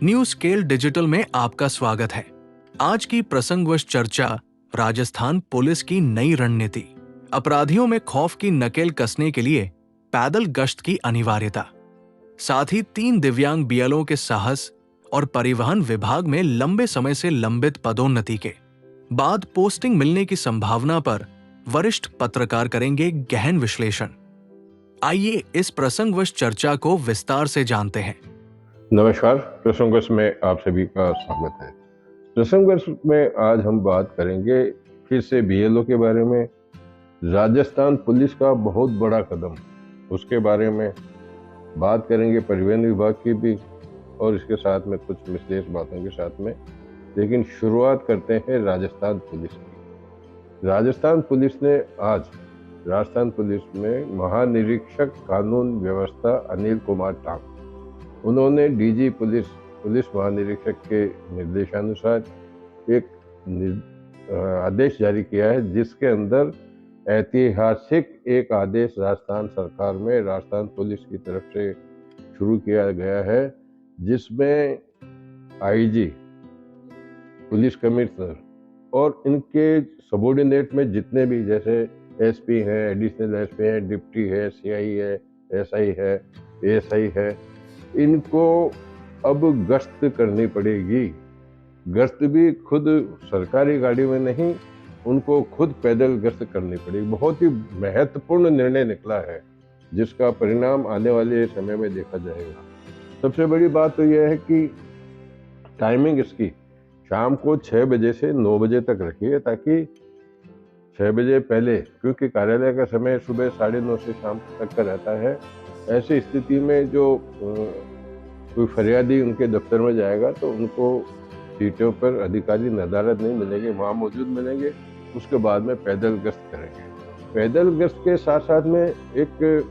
New scale digital में आपका स्वागत है। आज की प्रसंगवश चर्चा राजस्थान पुलिस की नई रणनीति, अपराधियों में खौफ की नकेल कसने के लिए पैदल गश्त की अनिवार्यता, साथ ही 3 दिव्यांग बीएलओ के साहस और परिवहन विभाग में लंबे समय से लंबित पदोन्नति के बाद पोस्टिंग मिलने की संभावना पर वरिष्ठ पत्रकार करेंगे गहन विश्लेषण। आइए इस प्रसंगवश चर्चा को विस्तार से जानते हैं। नमस्कार, प्रसंगवश में आप सभी का स्वागत है। प्रसंगवश में आज हम बात करेंगे फिर से बीएलओ के बारे में, राजस्थान पुलिस का बहुत बड़ा कदम, उसके बारे में बात करेंगे, परिवहन विभाग की भी, और इसके साथ में कुछ विशेष बातों के साथ में। लेकिन शुरुआत करते हैं राजस्थान पुलिस की। राजस्थान पुलिस ने आज राजस्थान पुलिस में महानिरीक्षक कानून व्यवस्था अनिल कुमार टांग, उन्होंने डीजी पुलिस महानिरीक्षक के निर्देशानुसार एक आदेश जारी किया है, जिसके अंदर ऐतिहासिक एक आदेश राजस्थान सरकार में राजस्थान पुलिस की तरफ से शुरू किया गया है, जिसमें आईजी, पुलिस कमिश्नर और इनके सबॉर्डिनेट में जितने भी, जैसे एसपी हैं, एडिशनल एसपी हैं, डिप्टी है, सीआई है, एसआई है, एएसआई है, इनको अब गश्त करनी पड़ेगी। गश्त भी खुद सरकारी गाड़ी में नहीं, उनको खुद पैदल गश्त करनी पड़ेगी। बहुत ही महत्वपूर्ण निर्णय निकला है, जिसका परिणाम आने वाले समय में देखा जाएगा। सबसे बड़ी बात तो यह है कि टाइमिंग इसकी शाम को 6 बजे से 9 बजे तक रखी है, ताकि 6 बजे पहले, क्योंकि कार्यालय का समय सुबह 9:30 से शाम तक का रहता है, ऐसी स्थिति में जो कोई फरियादी उनके दफ्तर में जाएगा तो उनको सीटों पर अधिकारी नदारद नहीं मिलेंगे, वहाँ मौजूद मिलेंगे। उसके बाद में पैदल गश्त करेंगे। पैदल गश्त के साथ साथ में एक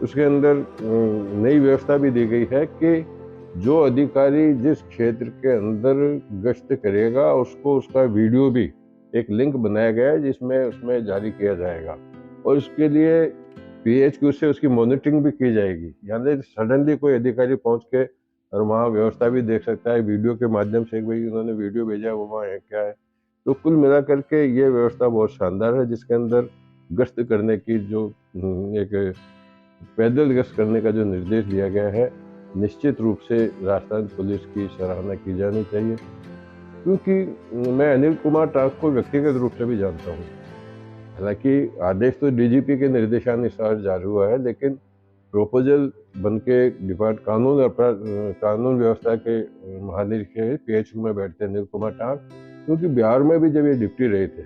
उसके अंदर नई व्यवस्था भी दी गई है कि जो अधिकारी जिस क्षेत्र के अंदर गश्त करेगा, उसको उसका वीडियो भी एक लिंक बनाया गया है, जिसमें उसमें जारी किया जाएगा, और उसके लिए पीएचक्यू से उसकी मॉनिटरिंग भी की जाएगी। यानी सडनली कोई अधिकारी पहुंच के और वहाँ व्यवस्था भी देख सकता है वीडियो के माध्यम से, भाई उन्होंने वीडियो भेजा, वो वहाँ है क्या है। तो कुल मिलाकर के ये व्यवस्था बहुत शानदार है, जिसके अंदर गश्त करने की जो एक पैदल गश्त करने का जो निर्देश दिया गया है, निश्चित रूप से राजस्थान पुलिस की सराहना की जानी चाहिए। क्योंकि मैं अनिल कुमार टांग को व्यक्तिगत रूप से भी जानता हूँ। हालांकि आदेश तो डीजीपी के निर्देशानुसार जारी हुआ है, लेकिन प्रोपोजल बन के कानून व्यवस्था के महानिरीक्षक पीएचयू में बैठते अनिल कुमार टांग, क्योंकि बिहार में भी जब ये डिप्टी रहे थे,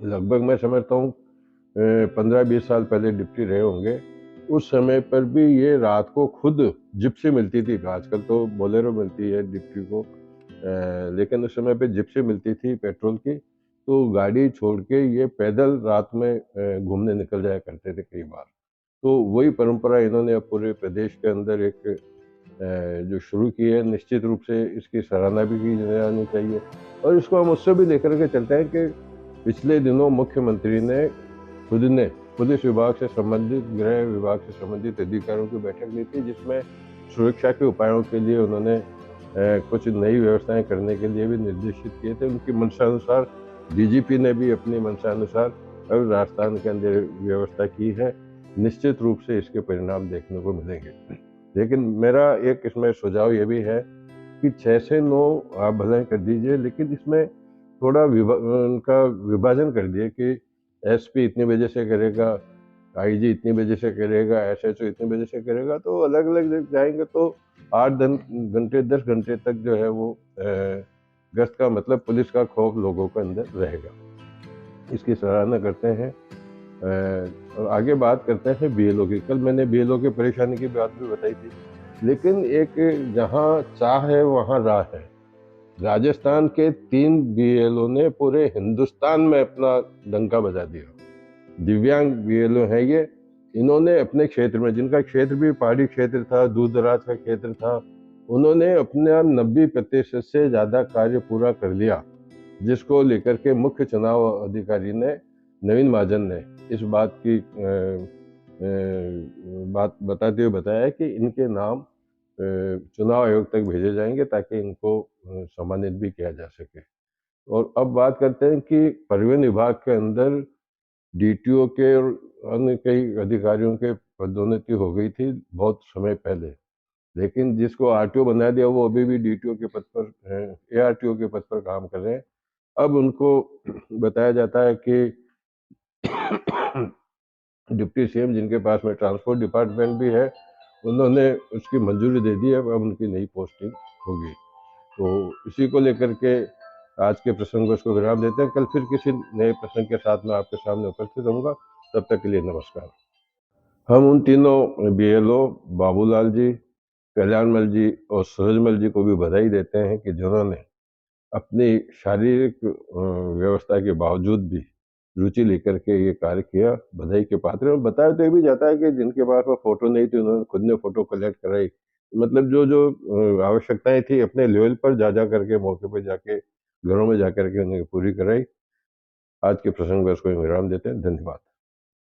लगभग मैं समझता हूँ 15-20 साल पहले डिप्टी रहे होंगे, उस समय पर भी ये रात को खुद जिप्सी मिलती थी। आजकल तो बोलेरो मिलती है डिप्टी को, लेकिन उस समय पे जिप्सी मिलती थी पेट्रोल की, तो गाड़ी छोड़ के ये पैदल रात में घूमने निकल जाया करते थे कई बार। तो वही परंपरा इन्होंने अब पूरे प्रदेश के अंदर एक जो शुरू की है, निश्चित रूप से इसकी सराहना भी की जानी चाहिए। और इसको हम उससे भी लेकर के चलते हैं कि पिछले दिनों मुख्यमंत्री ने खुद ने पुलिस विभाग से संबंधित, गृह विभाग से संबंधित अधिकारियों की बैठक ली थी, जिसमें सुरक्षा के उपायों के लिए उन्होंने कुछ नई व्यवस्थाएं करने के लिए भी निर्देशित किए थे। उनकी मंशानुसार डीजीपी ने भी अपनी मंशानुसार अब राजस्थान के अंदर व्यवस्था की है। निश्चित रूप से इसके परिणाम देखने को मिलेंगे। लेकिन मेरा एक इसमें सुझाव ये भी है कि 6 से 9 आप भले कर दीजिए, लेकिन इसमें थोड़ा उनका विभाजन कर दिए कि एसपी इतने बजे से करेगा, आईजी इतनी बजे से करेगा, एसएचओ इतने बजे से करेगा, तो अलग अलग जाएंगे तो 8-10 घंटे 10 घंटे तक जो है वो गश्त का मतलब पुलिस का खौफ लोगों के अंदर रहेगा। इसकी सराहना करते हैं। और आगे बात करते हैं बीएलओ की। कल मैंने बीएलओ की परेशानी की बात भी बताई थी, लेकिन एक जहाँ चाह है वहाँ राह है। राजस्थान के 3 बीएलओ ने पूरे हिंदुस्तान में अपना डंका बजा दिया। दिव्यांग बीएलओ हैं ये। इन्होंने अपने क्षेत्र में, जिनका क्षेत्र भी पहाड़ी क्षेत्र था, दूर दराज का क्षेत्र था, उन्होंने अपना 90% से ज़्यादा कार्य पूरा कर लिया, जिसको लेकर के मुख्य चुनाव अधिकारी ने, नवीन महाजन ने, इस बात की बात बताते हुए बताया कि इनके नाम चुनाव आयोग तक भेजे जाएंगे ताकि इनको सम्मानित भी किया जा सके। और अब बात करते हैं कि परिवहन विभाग के अंदर डीटीओ के और अन्य कई अधिकारियों के पदोन्नति हो गई थी बहुत समय पहले, लेकिन जिसको आरटीओ बना दिया वो अभी भी डीटीओ के पद पर एआरटीओ के पद पर काम कर रहे हैं। अब उनको बताया जाता है कि डिप्टी सीएम जिनके पास में ट्रांसपोर्ट डिपार्टमेंट भी है, उन्होंने उसकी मंजूरी दे दी है, अब उनकी नई पोस्टिंग होगी। तो इसी को लेकर के आज के प्रसंग को इसको विराम देते हैं। कल फिर किसी नए प्रसंग के साथ में आपके सामने उपस्थित रहूंगा। तब तक के लिए नमस्कार। हम उन तीनों बीएलओ बाबूलाल जी, कल्याणमल जी और सूरजमल जी को भी बधाई देते हैं कि जिन्होंने अपनी शारीरिक व्यवस्था के बावजूद भी रुचि लेकर के ये कार्य किया, बधाई के पात्र हैं। और बताया तो ये भी जाता है कि जिनके पास में फोटो नहीं थी उन्होंने खुद ने फोटो कलेक्ट कराई, मतलब जो जो आवश्यकताएं थी अपने लेवल पर जा जा करके मौके पर जाके घरों में जा करके उन्हें पूरी कराई। आज के प्रसंग में इसको विराम देते हैं। धन्यवाद।